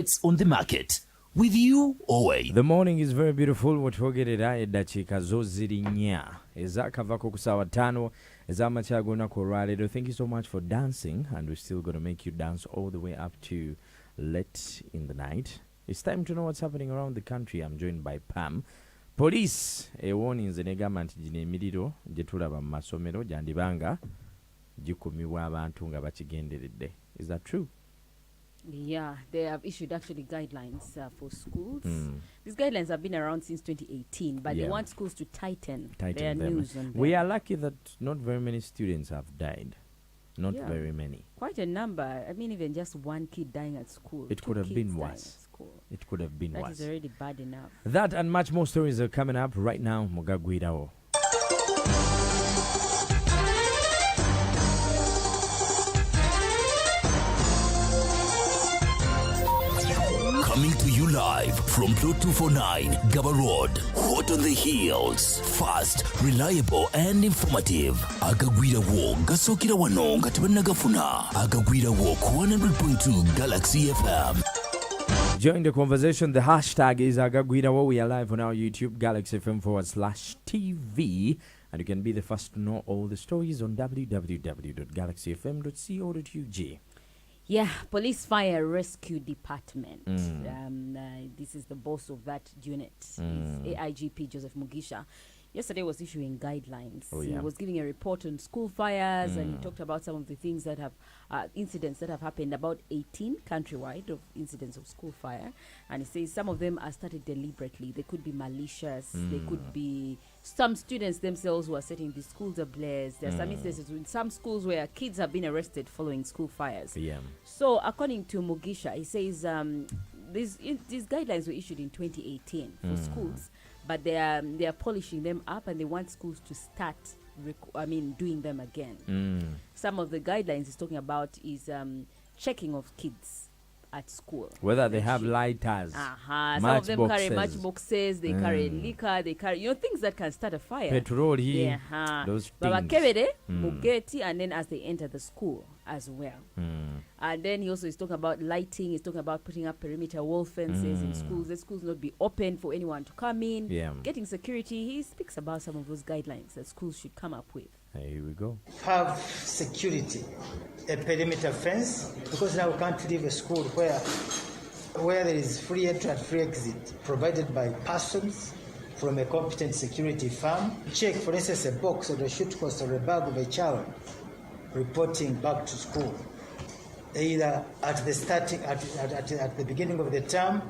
It's on the market with you always. The morning is very beautiful. Wetwogerera eddakiika zo ziri nnya ezakavako ku ssaawa 5 ez'amakya olunaku olwaleero. Thank you so much for dancing, and we're still going to make you dance all the way up to late in the night. It's time to know what's happening around the country. I'm joined by Pam. Police ewoninze negamba nti gino emiriro gye tulaba mu masomero gyandibanga gikumibwa abantu nga bakigenderedde. Is that true? Yeah, they have issued actually guidelines for schools. These guidelines have been around since 2018, but they want schools to tighten their them. news on them. We are lucky that not very many students have died. Not very many. Quite a number. I mean, even just one kid dying at school. It could have been worse. It could have been worse. That is already bad enough. That and much more stories are coming up right now. Mugagwirao. Coming to you live from Plot 249, Gaba Road. Hot on the heels. Fast, reliable, and informative. Agagwira wo, gasokira wano, gatabanagafuna. Agagwira wo, 100.2 Galaxy FM. Join the conversation. The hashtag is Agagwirawo. We are live on our YouTube, Galaxy FM /TV. And you can be the first to know all the stories on www.galaxyfm.co.ug. Yeah, Police Fire Rescue Department. This is the boss of that unit. It's AIGP Joseph Mugisha. Yesterday was issuing guidelines. He was giving a report on school fires, and he talked about some of the things that have, incidents that have happened, about 18 countrywide of incidents of school fire. And he says some of them are started deliberately. They could be malicious. They could be some students themselves who are setting the schools ablaze. There are some instances in some schools where kids have been arrested following school fires. So according to Mugisha, he says these guidelines were issued in 2018 for schools. But they are polishing them up, and they want schools to start, doing them again. Some of the guidelines he's talking about is checking of kids at school. Whether they have lighters, some of them carry matchboxes, they carry liquor, they carry, things that can start a fire. Petrol, those things. Mugeti, and then as they enter the school as well. And then he also is talking about lighting. He's talking about putting up perimeter wall fences in schools. The schools not be open for anyone to come in. Getting security. He speaks about some of those guidelines that schools should come up with. Here we go. Have security, a perimeter fence, because now we can't leave a school where there is free entry and free exit provided by persons from a competent security firm. Check, for instance, a box or a shoot cost or a bag of a child reporting back to school, either at the beginning of the term,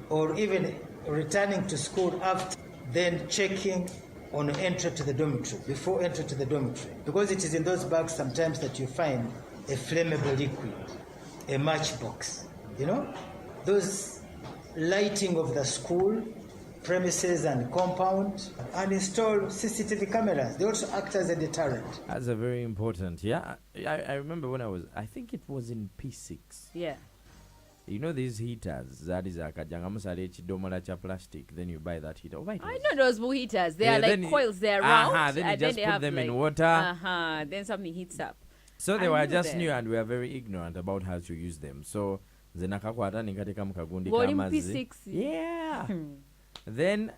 or even returning to school after, then checking on entry to the dormitory, before entry to the dormitory. Because it is in those bags sometimes that you find a flammable liquid, a matchbox, those lighting of the school premises and compound, and install CCTV cameras. They also act as a deterrent. That's a very important. I remember when I think it was in P6. These heaters, that is a kajangamusale cha plastic, then you buy that heater. I know those heaters. They are like coils, they are round. Then you just put them in water. Then something heats up. So they were just new, and we are very ignorant about how to use them. So Zzina kakwata nikateka mukagundi kamazi. P6. Then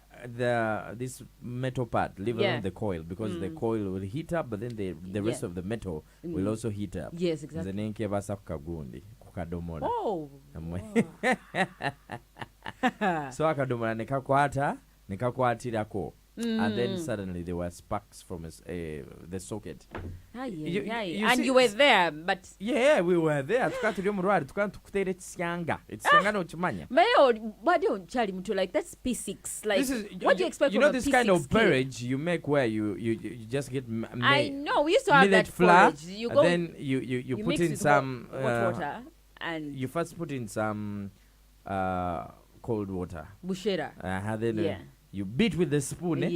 this metal part live around the coil, because the coil will heat up, but then the rest of the metal will also heat up. Yes, exactly. Zenenke basa kukagundi kukadomola. Oh. So akadomola nekakwatirako. And then suddenly there were sparks from the socket. And you were there, but... Yeah, we were there. It's like, that's P6. Like, what do you expect from a P6 this kind of porridge you make where you just get I know, we used to have that flour, porridge. Then you put in some... hot water. And you first put in some cold water. Bushera. Then you beat with the spoon.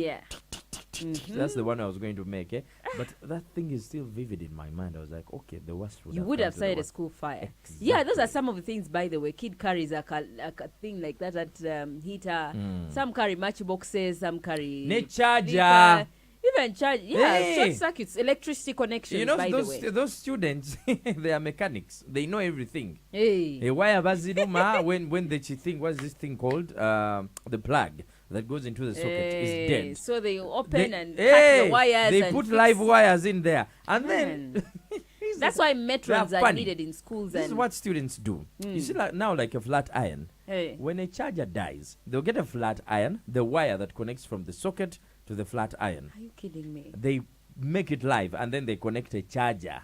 That's the one I was going to make. But that thing is still vivid in my mind. I was like, okay, the worst would you would have started a school fire. Exactly. Yeah, those are some of the things, by the way. Kid carries a thing like that at heater. Some carry matchboxes, some carry... Charger. Even charge, short circuits, electricity connections. You know, by the way, those students, they are mechanics. They know everything. Hey. Why abaziruma when the thing, what's this thing called? The plug that goes into the socket is dead. So they open and cut the wires. They and put fix. live wires in there, and then That's why metrons are funny. needed in schools. This is what students do. You see, like a flat iron. Hey. When a charger dies, they'll get a flat iron, the wire that connects from the socket to the flat iron. Are you kidding me? They make it live, and then they connect a charger.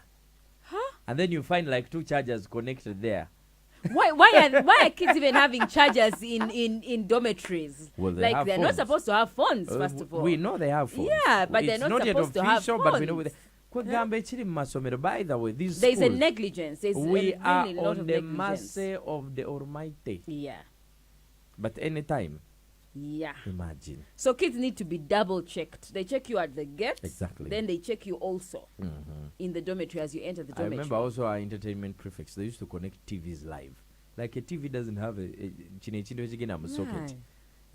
Huh? And then you find like 2 chargers connected there. Why are kids even having chargers in dormitories? Well, they're not supposed to have phones, first of all. We know they have phones. Yeah, but It's they're not yet supposed to have official, but we know phones. By the way, these There's a schools, negligence. There's we a are really lot on of the negligence. mercy of the Almighty. Yeah. But anytime, Yeah. imagine. So kids need to be double checked. They check you at the gate. Exactly. Then they check you also in the dormitory as you enter the I dormitory. remember also our entertainment prefects, they used to connect TVs live. Like a TV doesn't have a socket. Right.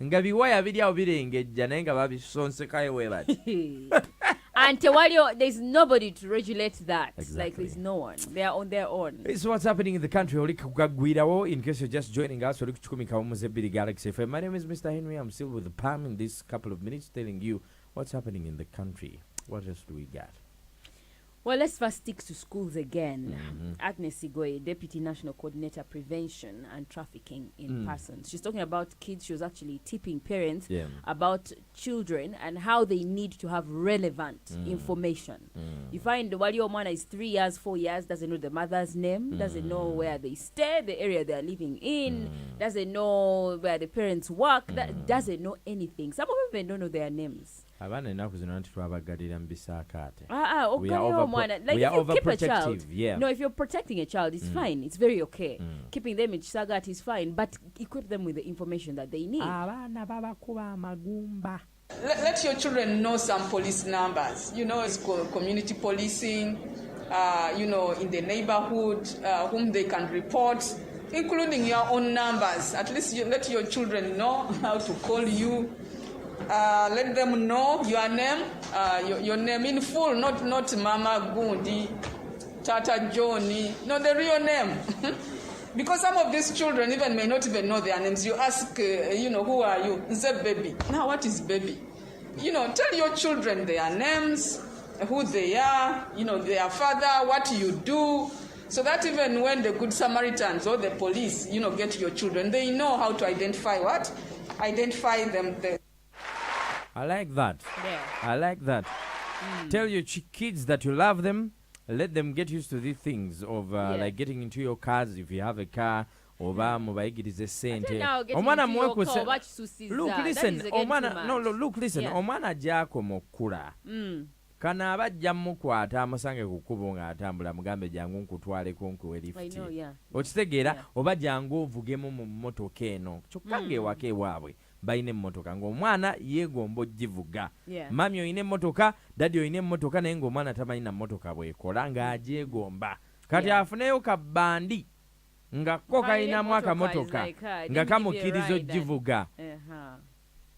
Nga biwaya biri awo birengejja naye nga babisonsekayo we bati. And Tewalio, there's nobody to regulate that. Exactly. Like there's no one. They are on their own. It's what's happening in the country. Oli kukagwirawo. In case you're just joining us, oli kuchukumi kaumuze biri Galaxy FM. My name is Mr. Henry. I'm still with Pam in this couple of minutes telling you what's happening in the country. What else do we got? Well, let's first stick to schools again. Agnes Igoye, Deputy National Coordinator Prevention and Trafficking in Persons. She's talking about kids. She was actually tipping parents about children and how they need to have relevant information. You find while your man is 3 years, 4 years, doesn't know the mother's name, doesn't know where they stay, the area they're living in, doesn't know where the parents work, that doesn't know anything. Some of them even don't know their names. Abaana ennaku zino nti twabagalira mu bisaakaate. We are overprotective. Yeah. No, if you're protecting a child, it's fine. It's very okay. Keeping them in Sagat is fine, but equip them with the information that they need. Abaana babakuba amagumba. Let your children know some police numbers. You know, it's called community policing. You know, in the neighborhood, whom they can report, including your own numbers. At least you let your children know how to call you. Let them know your name, your name in full, not Mama Gundi, Tata Johnny, no, the real name. Because some of these children even may not even know their names. You ask, who are you? Nze baby. Now, what is baby? Tell your children their names, who they are, their father, what you do, so that even when the Good Samaritans or the police, get your children, they know how to identify what? Identify them. I like that. Yeah. I like that. Tell your kids that you love them. Let them get used to these things of like getting into your cars if you have a car. Mubayigirize sente. Omwana muwekuse. Look, listen. Omwana, no, look, listen. Omwana jako mokula. Kana abajja mukwata amusange ku kkubo ng'atambula mugambe jangu nkutwaleko nkuwe lifti. Okitegeera oba jangu ovugemu mu mmotoka eno. Kyokka ng'ewaka ewaabwe balina emmotoka ng'omwana yeegomba ogivuga. Mami oyina emmotoka, dadi oyina emmotoka naye ng'omwana tamanyi mmotoka bw'ekola ng'agyegomba. Kati afuneyo kabbandi nga ko kalinamu akamotoka nga kamukkiriza ogivuga.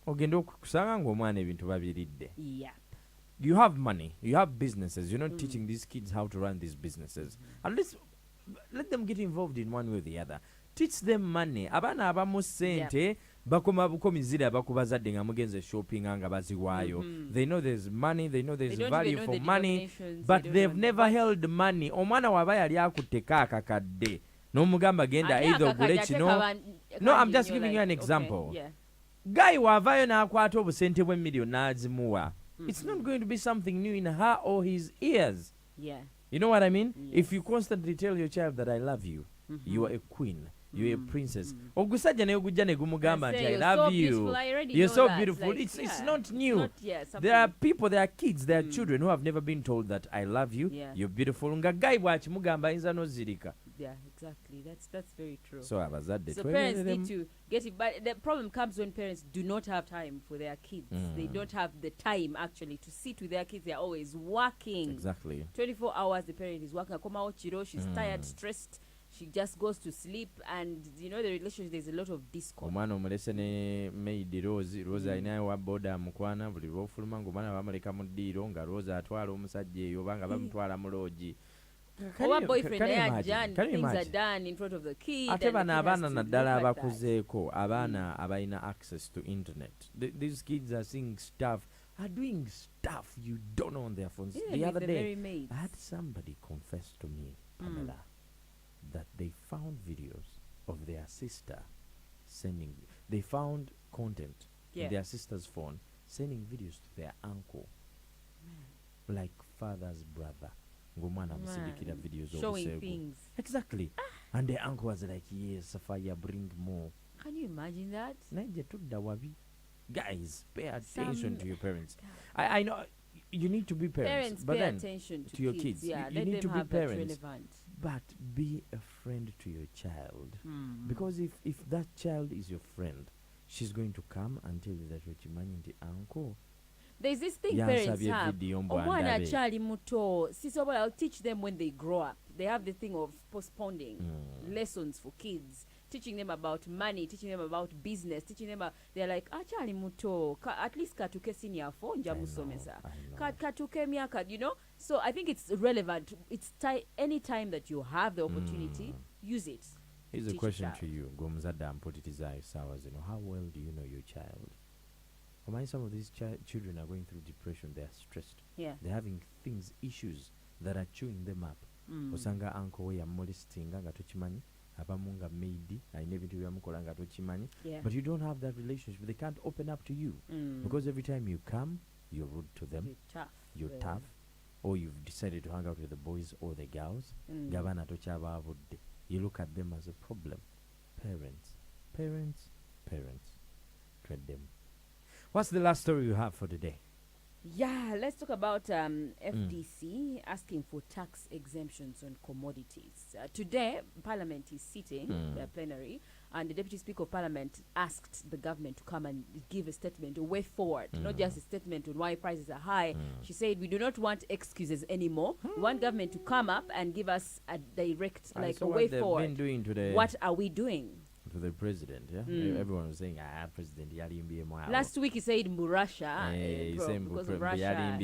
Ogenda okusanga ng'omwana ebintu babiridde. You have money, you have businesses, you're not teaching these kids how to run these businesses. At least let them get involved in one way or the other. Teach them money. Abaana abamu sente bakoma bukomizira bakubazadde nga mugenze shopping nga baziwaayo. They know there's money, they know there's value for money, but they've never held money. Omwana waba yali akutteko akakadde n'omugamba genda either ogule kino. No, I'm just giving you an example. Guy wavaayo n'akwata obusente bwe million n'azimuwa. It's not going to be something new in her or his ears. You know what I mean? If you constantly tell your child that I love you, you are a queen, you're a princess. Ogusajja naye ogujja ne gumugamba nti I love you. You're so beautiful. It's not new. There are people, there are kids, there are children who have never been told that I love you, you're beautiful. Nga guy bw'akimugamba ayinza n'ozirika. Yeah, exactly. That's very true. So abazadde. So parents need to get it, but the problem comes when parents do not have time for their kids. They don't have the time actually to sit with their kids. They're always working. Exactly. 24 hours the parent is working. She's tired, stressed. She just goes to sleep, and you know the relationship, there's a lot of discord. Omwana omulese ne maid Rose alinayo wa boda mukwana buli lwofuluma ng'omwana bamaleka mu ddiiro nga Rose atwala omusajja eyo banga bamutwala mu loogi. Our boyfriend and things are done in front of the kid. Ate bano abaana naddala abakuzeeko, abaana abalina access to internet. These kids are seeing stuff, are doing stuff you don't know on their phones. The other day, I had somebody confess to me, Pamela, that they found videos of their sister sending. They found content in their sister's phone, sending videos to their uncle, like father's brother. Ngomwana musindikira videos showing things. Exactly. And the uncle was like, yes, Safaya, bring more. Can you imagine that? Guys, pay attention to your parents. I know you need to be parents, but pay then attention to your kids. Yeah, you need to be parents, relevant. but be a friend to your child. Because if that child is your friend, she's going to come and tell you that you're the uncle. There's this thing parents have. Omwana chali muto. I'll teach them when they grow up. They have the thing of postponing lessons for kids, teaching them about money, teaching them about business, teaching them about, they're like, chali muto, at least katuke senior phone jamusomesa. Katuke miaka, you know? So I think it's relevant. It's any time that you have the opportunity, use it. Here's a question to you. Gomzada and put it as hours, how well do you know your child? Some of these children are going through depression. They are stressed. Yeah. They're having issues that are chewing them up. Osanga uncle we molestinga nga tochimanyi, abamunga maid, aine bintu byamukola nga tochimanyi. But you don't have that relationship. They can't open up to you because every time you come, you're rude to them. You're tough. Or you've decided to hang out with the boys or the girls. Gabana tochaba avudde. You look at them as a problem. Parents. Treat them. What's the last story you have for today? Yeah, let's talk about FDC asking for tax exemptions on commodities. Today, Parliament is sitting, the plenary, and the Deputy Speaker of Parliament asked the government to come and give a statement, a way forward, not just a statement on why prices are high. She said, we do not want excuses anymore. We want government to come up and give us a direct, a way forward. Been doing today. What are we doing? To the president, everyone was saying, president, last week he said Russia, because of Russia.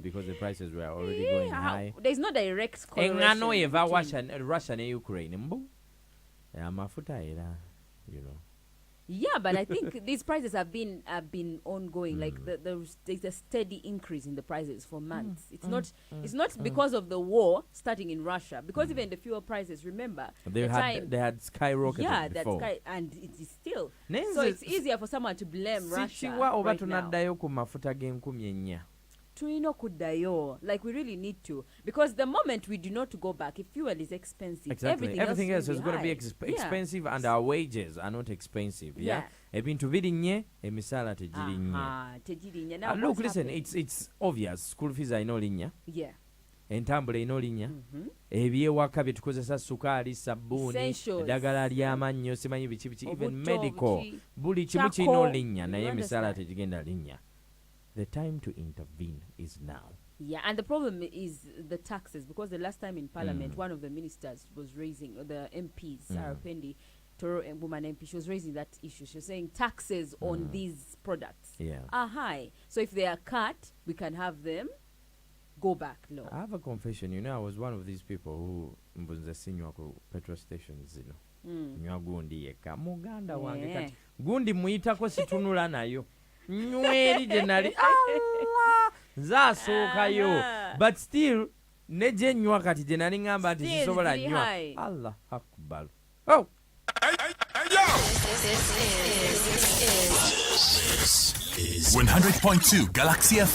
Because the prices were already going high. There's no direct correlation. Russia and Ukraine, Yeah, but I think these prices have been ongoing. Like there's a steady increase in the prices for months. It's not because of the war starting in Russia. Because even the fuel prices, remember, they had skyrocketed. Yeah, before. And it is still. So it's easier for someone to blame Russia right now. Like we really need to, because the moment we do not go back, if fuel is expensive, everything else is going to be expensive, and our wages are not expensive. Ebintu birinye emisala tegirinye. Look, listen, it's obvious. School fees are inolinnya. Entambula inolinnya. Ebyewaka bye tukozesa sukaali, sabbuuni, eddagala ly'amannyo, simanyi biki even medical. Buli kimu kinolinnya naye emisala tegigenda linnya. The time to intervene is now. Yeah, and the problem is the taxes, because the last time in Parliament, one of the ministers was raising, the MPs, Sarah Pendi, Toro and Woman MP, she was raising that issue. She was saying taxes on these products are high. So if they are cut, we can have them go back low. I have a confession. I was one of these people who was senior petrol stations, Nywa gundi yeka. Muganda wange kati. Gundi muitako situnula nayo. Nyweri jenali Allah zasookayo, but still neje nywa kati jenali ngamba nti sisobola nywa. Allah akbar. Oh, this is 100.2 Galaxy FM.